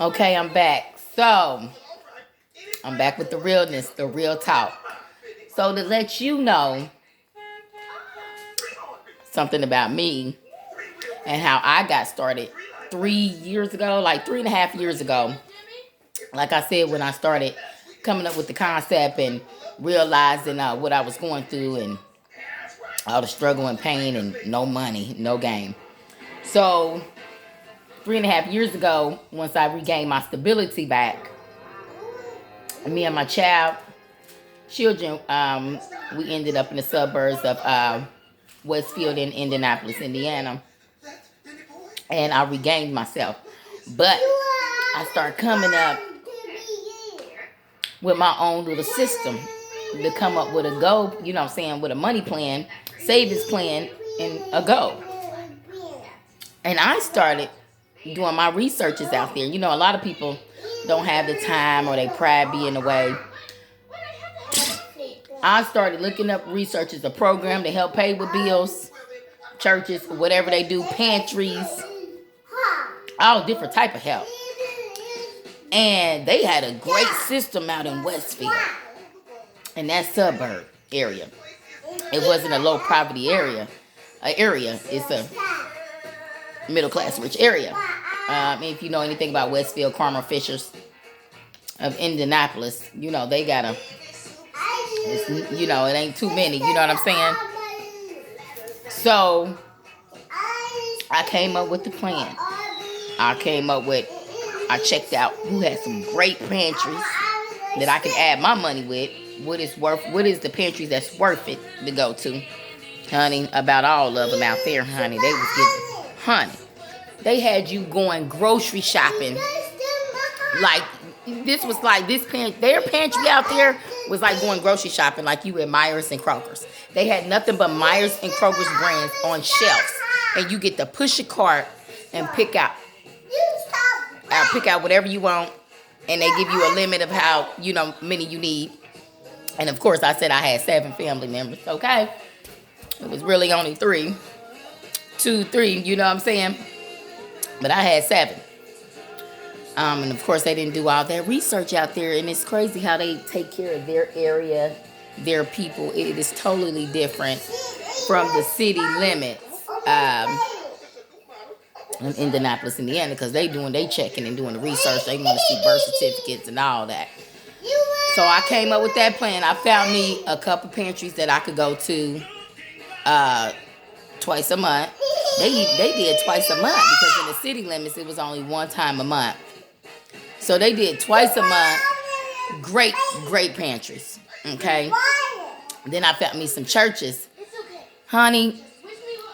Okay, I'm back. So, I'm back with the realness, the real talk. So, to let you know something about me and how I got started 3 years ago, like 3.5 years ago. Like I said, when I started coming up with the concept and realizing what I was going through and all the struggle and pain and no money, no game. So 3.5 years ago, once I regained my stability back, me and my children, we ended up in the suburbs of Westfield in Indianapolis, Indiana, and I regained myself. But I started coming up with my own little system to come up with a goal, you know what I'm saying, with a money plan, savings plan, and a goal. And I started doing my researches out there. You know, a lot of people don't have the time or they pride be in the way. I started looking up researches, a program to help pay with bills, churches, whatever they do, pantries, all different type of help. And they had a great system out in Westfield, in that suburb area. It wasn't a low poverty area. It's a middle class rich area. If you know anything about Westfield, Carmel Fishers of Indianapolis, you know they got it ain't too many. You know what I'm saying? So I came up with the plan. I checked out who had some great pantries that I can add my money with. What is the pantries that's worth it to go to? Honey, about all of them out there, honey. They had you going grocery shopping. Like, their pantry out there was like going grocery shopping like you at Myers and Kroger's. They had nothing but Myers and Kroger's brands on shelves. And you get to push a cart and pick out whatever you want. And they give you a limit of how, many you need. And of course, I said I had 7 family members, okay? It was really only 3. 2, 3, you know what I'm saying? But I had 7. And of course, they didn't do all that research out there. And it's crazy how they take care of their area, their people. It is totally different from the city limits in Indianapolis, Indiana, because they checking and doing the research. They want to see birth certificates and all that. So I came up with that plan. I found me a couple pantries that I could go to twice a month. They did twice a month because in the city limits it was only one time a month. So they did twice a month. Great pantries. Okay. Then I found me some churches. Honey,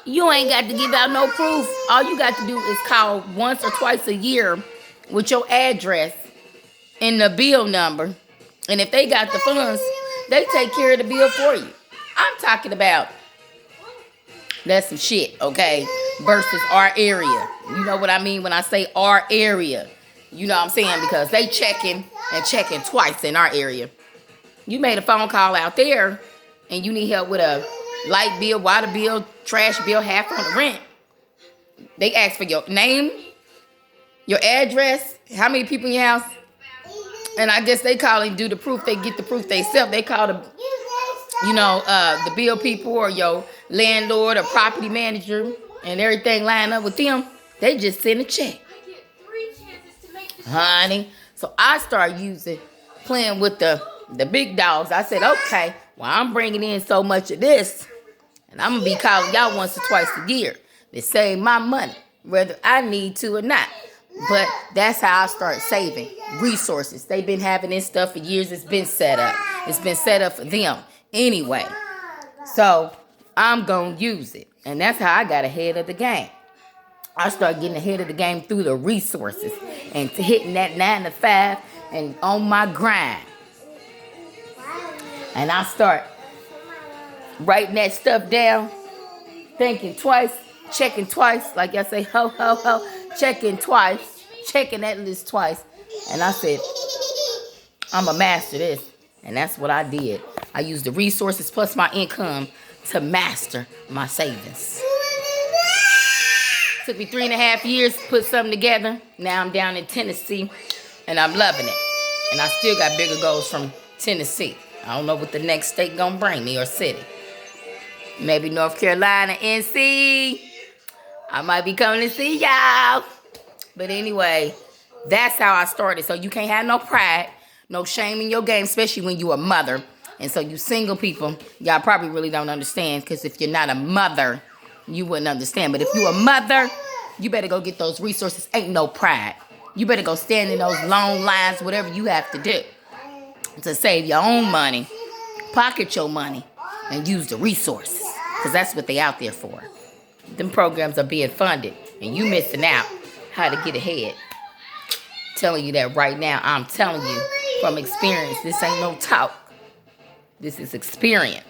you ain't got to give out no proof. All you got to do is call once or twice a year with your address and the bill number. And if they got the funds, they take care of the bill for you. I'm talking about that's some shit, okay? Versus our area. You know what I mean when I say our area? You know what I'm saying? Because they checking twice in our area. You made a phone call out there and you need help with a light bill, water bill, trash bill, half on the rent. They ask for your name, your address, how many people in your house. And I guess they call and do the proof. They get the proof themselves. They call the bill people or your landlord or property manager and everything line up with them. They just send a check. Honey. So I started playing with the big dogs. I said, okay, well, I'm bringing in so much of this, and I'm going to be calling y'all once or twice a year to save my money, whether I need to or not. But that's how I start saving resources. They've been having this stuff for years. It's been set up. It's been set up for them anyway. So I'm going to use it. And that's how I got ahead of the game. I started getting ahead of the game through the resources and hitting that 9 to 5 and on my grind. And I start writing that stuff down, thinking twice, checking twice. Like I say, ho, ho, ho, checking twice, checking that list twice. And I said, I'm going to master this. And that's what I did. I used the resources plus my income to master my savings. Took me 3.5 years to put something together. Now I'm down in Tennessee, and I'm loving it. And I still got bigger goals from Tennessee. I don't know what the next state gonna bring me or city. Maybe North Carolina, NC. I might be coming to see y'all. But anyway, that's how I started. So you can't have no pride, no shame in your game, especially when you're a mother. And so you single people, y'all probably really don't understand, because if you're not a mother, you wouldn't understand. But if you're a mother, you better go get those resources. Ain't no pride. You better go stand in those long lines, whatever you have to do to save your own money, pocket your money, and use the resources, because that's what they out there for. Them programs are being funded, and you missing out how to get ahead. Telling you that right now. I'm telling you from experience. This ain't no talk. This is experience.